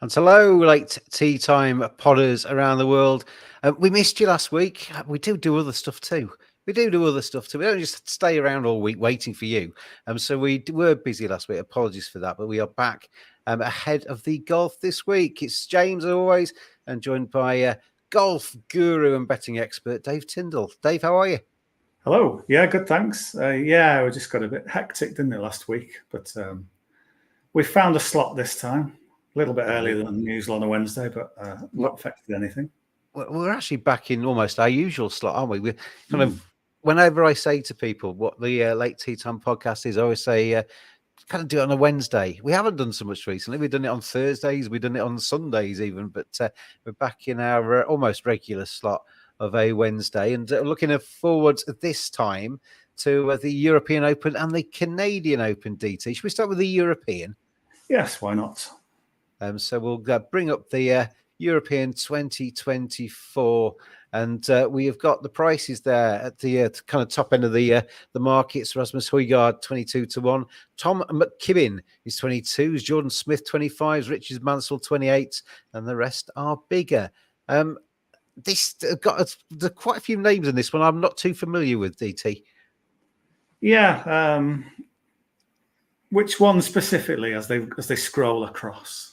And hello, late tea time podders around the world. We missed you last week. We do other stuff too. We do other stuff too. We don't just stay around all week waiting for you. So we were busy last week. Apologies for that, but we are back ahead of the golf this week. It's James as always, and joined by golf guru and betting expert Dave Tindall. Dave, how are you? Hello. Yeah, good. Thanks. Yeah, we just got a bit hectic, didn't it, last week? But we found a slot this time. A little bit earlier than usual on a Wednesday, but not affected anything. We're actually back in almost our usual slot, aren't we? We're kind of, whenever I say to people what the Late Tea Time podcast is, I always say, kind of do it on a Wednesday. We haven't done so much recently. We've done it on Thursdays. We've done it on Sundays even, but we're back in our almost regular slot of a Wednesday and looking forward this time to the European Open and the Canadian Open, DT. Should we start with the European? Yes, why not? So we'll bring up the European 2024, and we have got the prices there at the kind of top end of the markets. Rasmus Højgaard 22-1, Tom McKibben is 22, Jordan Smith 25, Richard Mansell 28, and the rest are bigger. This got there's quite a few names in this one I'm not too familiar with, DT. Yeah, which one specifically as they scroll across?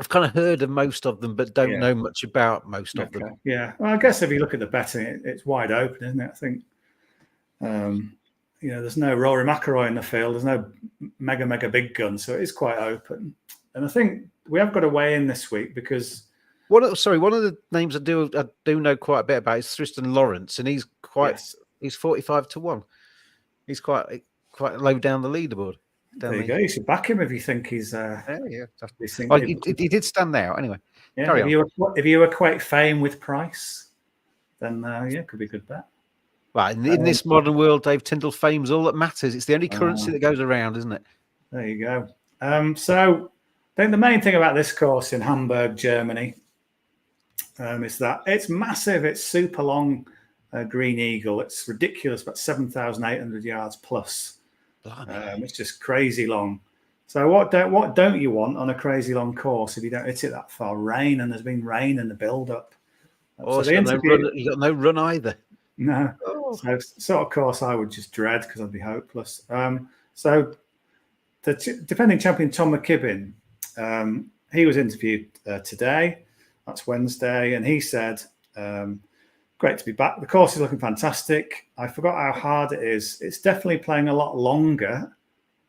I've kind of heard of most of them, but don't know much about most of them. Yeah, well, I guess if you look at the betting, it's wide open, isn't it? I think, there's no Rory McIlroy in the field. There's no mega big gun, so it is quite open. And I think we have got to weigh in this week because one of the names I do know quite a bit about is Tristan Lawrence, and he's he's 45-1. He's quite low down the leaderboard. There you go. You should back him if you think he's. He did stand out anyway. Yeah, if you equate fame with price, then it could be a good bet. Well, in this modern world, Dave, Tindall, fame's all that matters. It's the only currency that goes around, isn't it? There you go. So I think the main thing about this course in Hamburg, Germany, is that it's massive. It's super long, Green Eagle. It's ridiculous, about 7,800 yards plus. It's just crazy long. So what don't you want on a crazy long course if you don't hit it that far? Rain, and there's been rain in the build-up. So you got no run either. No. So sort of course I would just dread because I'd be hopeless. So the defending champion Tom McKibben, he was interviewed today. That's Wednesday, and he said, great to be back. The course is looking fantastic. I forgot how hard it is. It's definitely playing a lot longer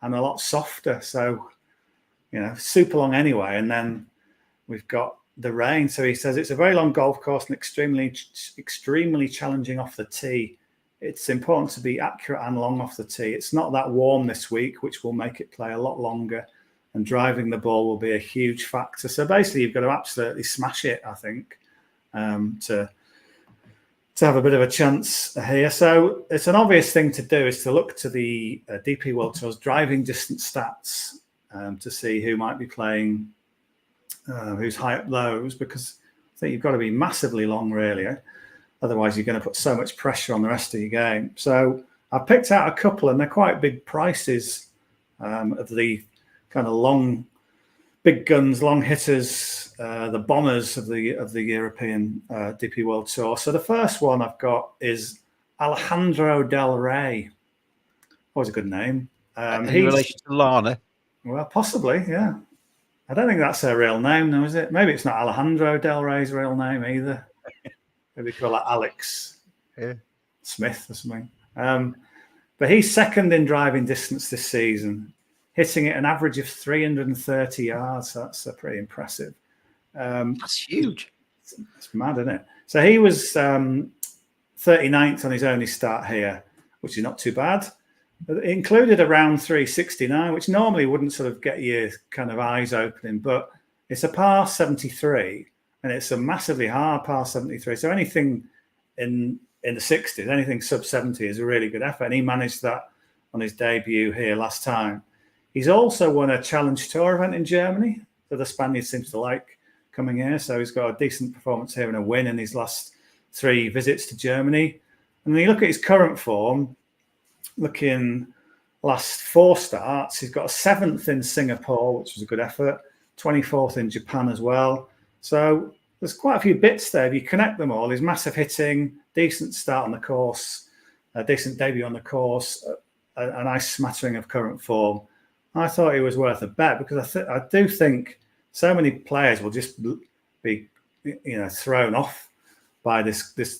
and a lot softer. So, super long anyway. And then we've got the rain. So he says it's a very long golf course and extremely challenging off the tee. It's important to be accurate and long off the tee. It's not that warm this week, which will make it play a lot longer. And driving the ball will be a huge factor. So basically, you've got to absolutely smash it, I think, to have a bit of a chance here. So it's an obvious thing to do is to look to the DP World Tour's driving distance stats to see who might be playing, who's high up lows, because I think you've got to be massively long, really. Otherwise, you're going to put so much pressure on the rest of your game. So I've picked out a couple, and they're quite big prices of the kind of long, big guns, long hitters, the bombers of the European DP World Tour. So the first one I've got is Alejandro Del Rey. Always a good name. In relation to Lana? Well, possibly, yeah. I don't think that's her real name, though, is it? Maybe it's not Alejandro Del Rey's real name either. Maybe call it Alex Smith or something. But he's second in driving distance this season, hitting it an average of 330 yards. So that's pretty impressive. That's huge. It's mad, isn't it? So he was 39th on his only start here, which is not too bad. It included a round 369, which normally wouldn't sort of get your kind of eyes opening, but it's a par 73, and it's a massively hard par 73. So anything in the 60s, anything sub 70 is a really good effort, and he managed that on his debut here last time. He's also won a Challenge Tour event in Germany that the Spaniard seems to like coming here. So he's got a decent performance here and a win in his last 3 visits to Germany. And when you look at his current form, looking last 4 starts, he's got a 7th in Singapore, which was a good effort, 24th in Japan as well. So there's quite a few bits there. If you connect them all, his massive hitting, decent start on the course, a decent debut on the course, a nice smattering of current form. I thought he was worth a bet because I do think so many players will just be, thrown off by the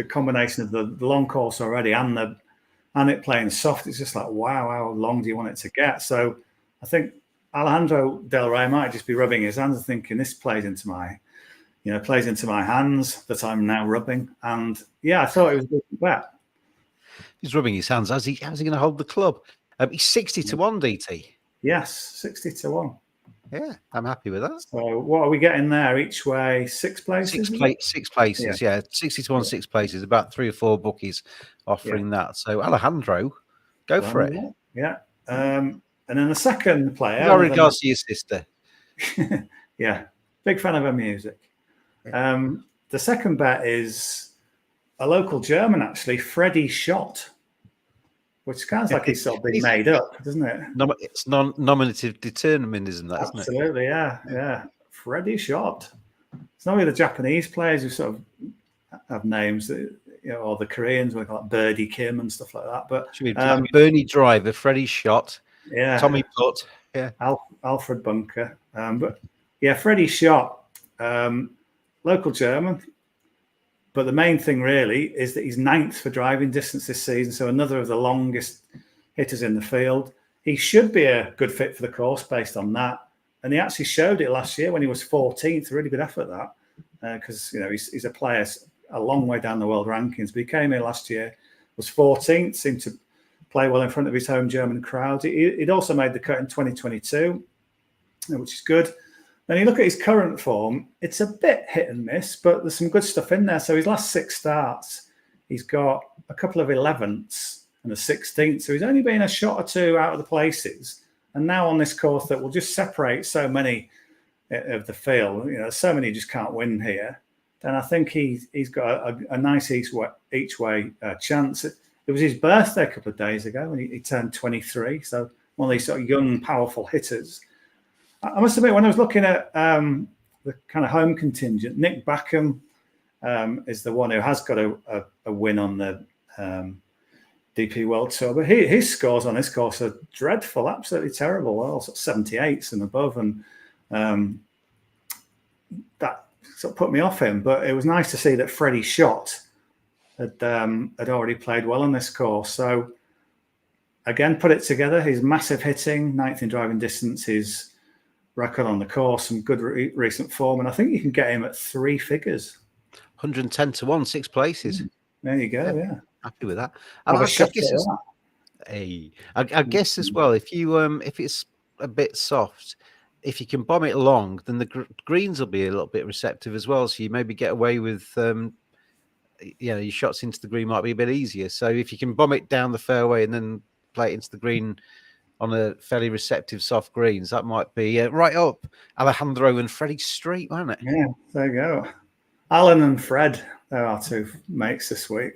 combination of the long course already and it playing soft. It's just like, wow, how long do you want it to get? So I think Alejandro Del Rey might just be rubbing his hands and thinking, this plays into my hands that I'm now rubbing. And yeah, I thought it was a good bet. He's rubbing his hands. How's he going to hold the club? He's 60-1, DT. Yes, 60-1. Yeah, I'm happy with that. So what are we getting there each way? 6 places? Six places, yeah. 60-1, 6 places. About 3 or 4 bookies offering that. So Alejandro, go for it. Yeah. And then the second player. No regards to your sister. Yeah, big fan of her music. The second bet is a local German, actually, Freddie Schott, which sounds like he's sort of been made up, doesn't it? It's nominative determinism, that, isn't it? Absolutely, yeah. Freddie Schott. It's not really the Japanese players who sort of have names, or the Koreans, like Birdie Kim and stuff like that. But should be Bernie Driver, Freddie Schott, Tommy Putt, Alfred Bunker. But yeah, Freddie Schott, local German. But the main thing really is that he's 9th for driving distance this season, so another of the longest hitters in the field. He should be a good fit for the course based on that. And he actually showed it last year when he was 14th. Really good effort that, because he's a player a long way down the world rankings. But he came in last year, was 14th, seemed to play well in front of his home German crowd. He'd also made the cut in 2022, which is good. Then you look at his current form, it's a bit hit and miss, but there's some good stuff in there. So his last 6 starts, he's got a couple of 11ths and a 16th. So he's only been a shot or 2 out of the places. And now on this course that will just separate so many of the field, so many just can't win here. Then I think he's got a nice each way chance. It was his birthday a couple of days ago when he turned 23. So one of these sort of young, powerful hitters. I must admit, when I was looking at the kind of home contingent, Nick Backham is the one who has got a win on the DP World Tour. But his scores on this course are dreadful, absolutely terrible. Well, sort of 78s and above. And that sort of put me off him. But it was nice to see that Freddie Schott had already played well on this course. So, again, put it together. His massive hitting, 9th in driving distance, his record on the course, some good recent form, and I think you can get him at 3 figures. 110-1, 6 places. There you go. Yeah, happy with that. I guess as well, if it's a bit soft, if you can bomb it long, then the greens will be a little bit receptive as well. So you maybe get away with, your shots into the green might be a bit easier. So if you can bomb it down the fairway and then play it into the green on a fairly receptive soft greens, that might be right up Alejandro and Freddie Street, won't it? Yeah, there you go. Alan and Fred, they're our 2 mates this week.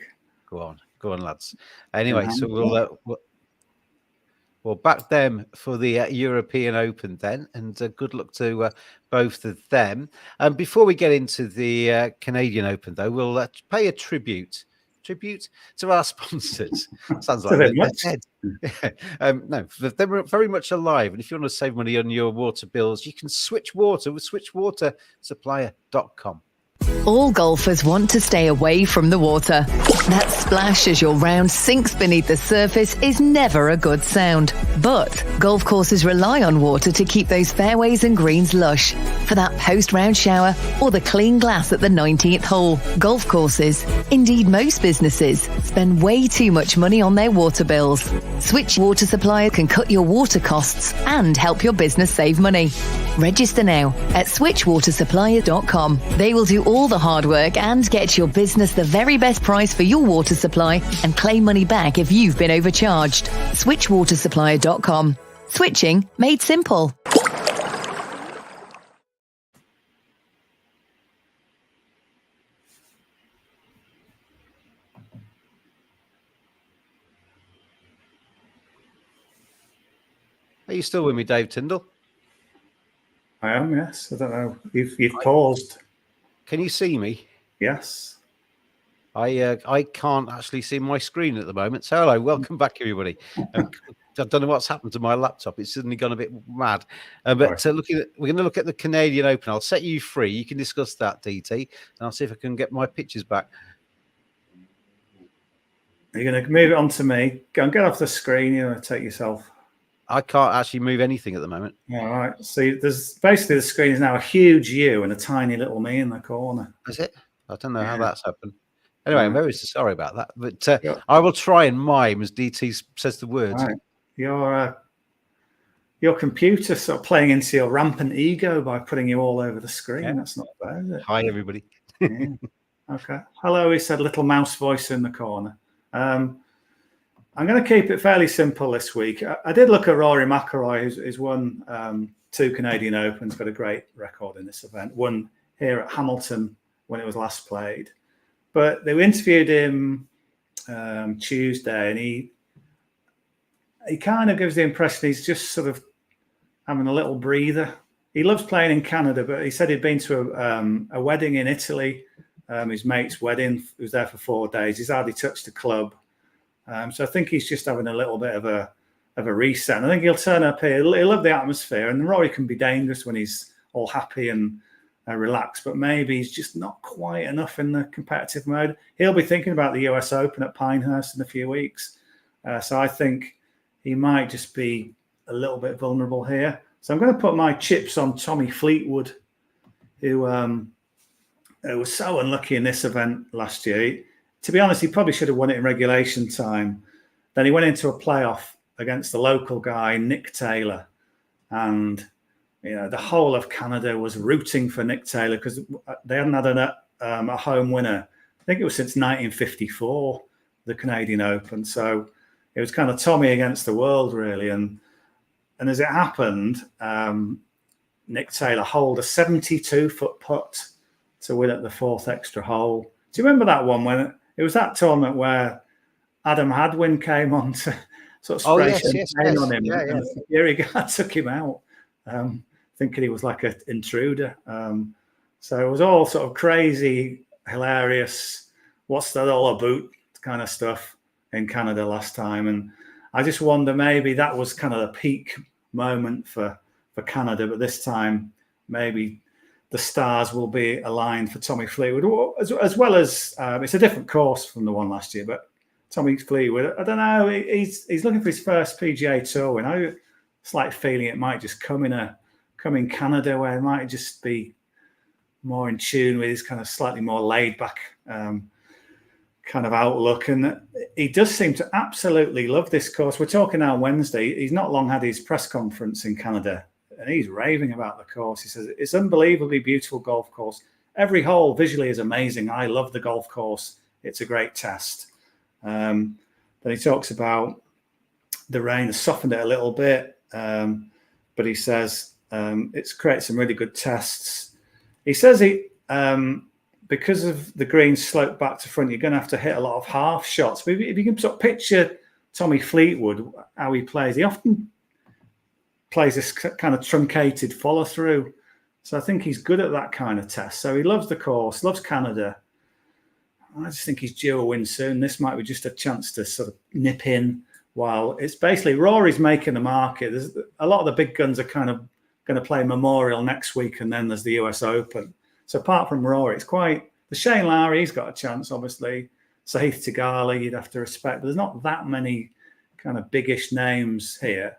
Go on, lads. Anyway, so we'll back them for the European Open then, and good luck to both of them. And before we get into the Canadian Open, though, we'll pay a tribute to our sponsors. Sounds like they're dead. No, they're very much alive. And if you want to save money on your water bills, you can switch water with switchwatersupplier.com. All golfers want to stay away from the water. That splash as your round sinks beneath the surface is never a good sound. But golf courses rely on water to keep those fairways and greens lush. For that post-round shower or the clean glass at the 19th hole. Golf courses, indeed most businesses, spend way too much money on their water bills. Switch Water Supplier can cut your water costs and help your business save money. Register now at switchwatersupplier.com. They will do all the hard work and get your business the very best price for your water supply and claim money back if you've been overcharged. Switchwatersupplier.com. Switching made simple. Are you still with me, Dave Tindall? I am, yes. I don't know. You've paused. Can you see me? Yes. I can't actually see my screen at the moment. So hello, welcome back, everybody. I don't know what's happened to my laptop. It's suddenly gone a bit mad. But we're going to look at the Canadian Open. I'll set you free. You can discuss that, DT, and I'll see if I can get my pictures back. You're going to move it on to me. Go and get off the screen. You know, take yourself. I can't actually move anything at the moment. All right. See, there's basically the screen is now a huge you and a tiny little me in the corner. Is it? I don't know how that's happened. Anyway, I'm very sorry about that. But I will try and mime as DT says the words. Right. Your computer sort of playing into your rampant ego by putting you all over the screen. Yeah. That's not bad, is it? Hi, everybody. Okay. Hello, he said, little mouse voice in the corner. I'm going to keep it fairly simple this week. I did look at Rory McIlroy, who's won 2 Canadian Opens, got a great record in this event. Won here at Hamilton when it was last played. But they interviewed him Tuesday, and he kind of gives the impression he's just sort of having a little breather. He loves playing in Canada, but he said he'd been to a wedding in Italy, his mate's wedding. He was there for 4 days. He's hardly touched the club. So I think he's just having a little bit of a reset. And I think he'll turn up here. He'll love the atmosphere. And Rory can be dangerous when he's all happy and relaxed, but maybe he's just not quite enough in the competitive mode. He'll be thinking about the US Open at Pinehurst in a few weeks. So I think he might just be a little bit vulnerable here. So I'm going to put my chips on Tommy Fleetwood, who was so unlucky in this event last year. To be honest, he probably should have won it in regulation time. Then he went into a playoff against the local guy, Nick Taylor. And, you know, the whole of Canada was rooting for Nick Taylor because they hadn't had a home winner. I think it was since 1954, the Canadian Open. So it was kind of Tommy against the world, really. And as it happened, Nick Taylor holed a 72-foot putt to win at the 4th extra hole. Do you remember that one when it was that tournament where Adam Hadwin came on to sort of spray champagne on him? Yeah, and the security guard took him out, thinking he was like an intruder. So it was all sort of crazy, hilarious, what's that all about kind of stuff in Canada last time. And I just wonder, maybe that was kind of the peak moment for Canada, but this time maybe the stars will be aligned for Tommy Fleetwood, as well as it's a different course from the one last year. But Tommy Fleetwood, I don't know, he's looking for his first PGA Tour win. I have a slight feeling it might just come in Canada, where it might just be more in tune with his kind of slightly more laid back kind of outlook. And he does seem to absolutely love this course. We're talking now Wednesday. He's not long had his press conference in Canada, and he's raving about the course. He says, it's unbelievably beautiful golf course. Every hole visually is amazing. I love the golf course. It's a great test. Then he talks about the rain has softened it a little bit. But he says it's created some really good tests. He says because of the green slope back to front, you're going to have to hit a lot of half shots. But if you can sort of picture Tommy Fleetwood, how he plays, he often plays this kind of truncated follow through. So I think he's good at that kind of test. So he loves the course, loves Canada. I just think he's due a win soon. This might be just a chance to sort of nip in while it's basically Rory's making the market. There's a lot of the big guns are kind of going to play Memorial next week, and then there's the US Open. So apart from Rory, it's quite the Shane Lowry, he's got a chance, obviously. Sahith Theegala, you'd have to respect. But there's not that many kind of biggish names here.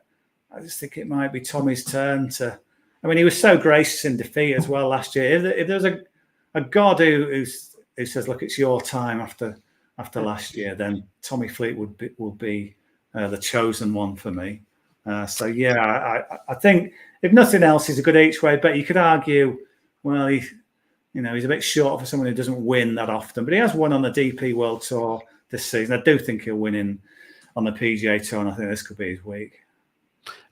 I just think it might be Tommy's turn to. I mean, he was so gracious in defeat as well last year. If there's a god who says, "Look, it's your time after last year," then Tommy Fleetwood will be the chosen one for me. So yeah, I think if nothing else, he's a good each way bet. You could argue, well, he's a bit short for someone who doesn't win that often, but he has won on the DP World Tour this season. I do think he'll win on the PGA Tour, and I think this could be his week.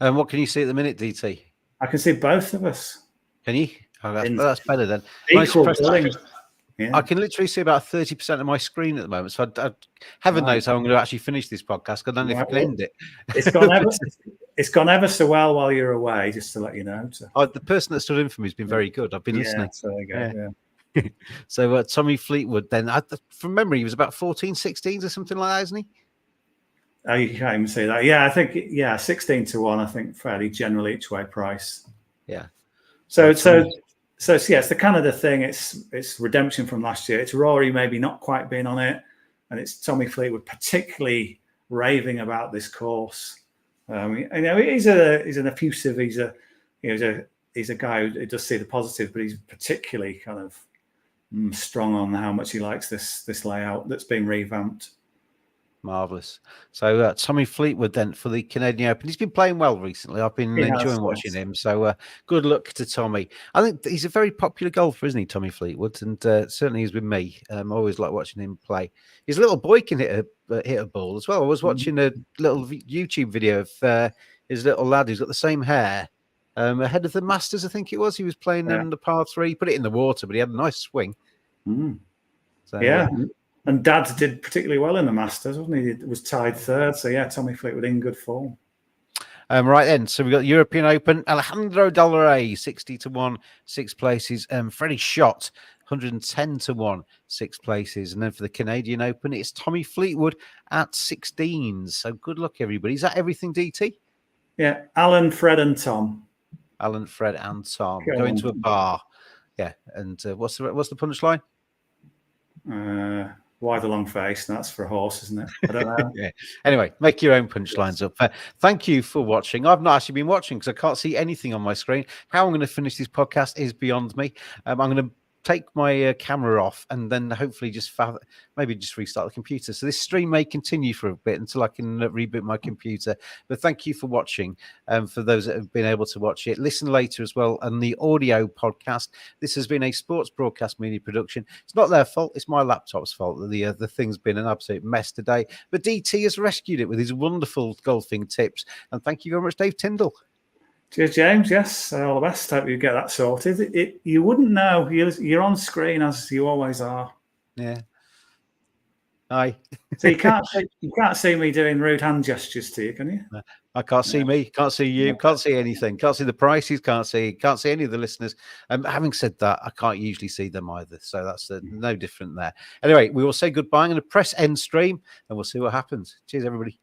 And what can you see at the minute, DT? I can see both of us. Can you? Oh, that's better then. Equal billing. Yeah. I can literally see about 30% of my screen at the moment. So heaven knows how I'm going to actually finish this podcast, because I don't know if I can end it. it's gone ever so well while you're away, just to let you know. The person that stood in for me has been very good. I've been listening. So there you go. Yeah. So Tommy Fleetwood, then, from memory, he was about 14, 16s or something like that, isn't he? Oh, you can't even say that. Yeah, I think 16-1. I think fairly general each way price. Yeah. So it's the Canada thing. It's redemption from last year. It's Rory maybe not quite being on it, and it's Tommy Fleetwood particularly raving about this course. He's an effusive. He's a guy who does see the positive, but he's particularly kind of strong on how much he likes this layout that's been revamped. Marvellous. So Tommy Fleetwood then for the Canadian Open. He's been playing well recently. I've been enjoying watching him. So good luck to Tommy. I think he's a very popular golfer, isn't he, Tommy Fleetwood? And certainly he's with me. I always like watching him play. His little boy can hit a ball as well. I was watching a little YouTube video of his little lad who's got the same hair. Ahead of the Masters, I think it was. He was playing on the par 3, put it in the water, but he had a nice swing. So, and Dad did particularly well in the Masters, wasn't he? He was tied 3rd. So, Tommy Fleetwood in good form. Right then, so we've got the European Open. Alejandro Del Rey, 60-1, 6 places. Freddie Schott, 110-1, 6 places. And then for the Canadian Open, it's Tommy Fleetwood at 16. So good luck, everybody. Is that everything, DT? Yeah, Alan, Fred and Tom. Alan, Fred and Tom. Going to a bar. Yeah, and what's the punchline? Why the long face? That's for a horse, isn't it? I don't know. Yeah. Anyway, make your own punchlines up. Thank you for watching. I've not actually been watching because I can't see anything on my screen. How I'm going to finish this podcast is beyond me. I'm going to take my camera off and then hopefully maybe just restart the computer. So this stream may continue for a bit until I can reboot my computer. But thank you for watching. For those that have been able to watch it, listen later as well. And the audio podcast. This has been a sports broadcast media production. It's not their fault. It's my laptop's fault. The thing's been an absolute mess today. But DT has rescued it with his wonderful golfing tips. And thank you very much, Dave Tindall. Cheers, James. Yes, all the best. Hope you get that sorted. You wouldn't know. You're on screen as you always are. Yeah. Hi. So you can't see me doing rude hand gestures to you, can you? I can't see me. Can't see you. Can't see anything. Can't see the prices. Can't see any of the listeners. Having said that, I can't usually see them either. So that's no different there. Anyway, we will say goodbye. I'm going to press end stream, and we'll see what happens. Cheers, everybody.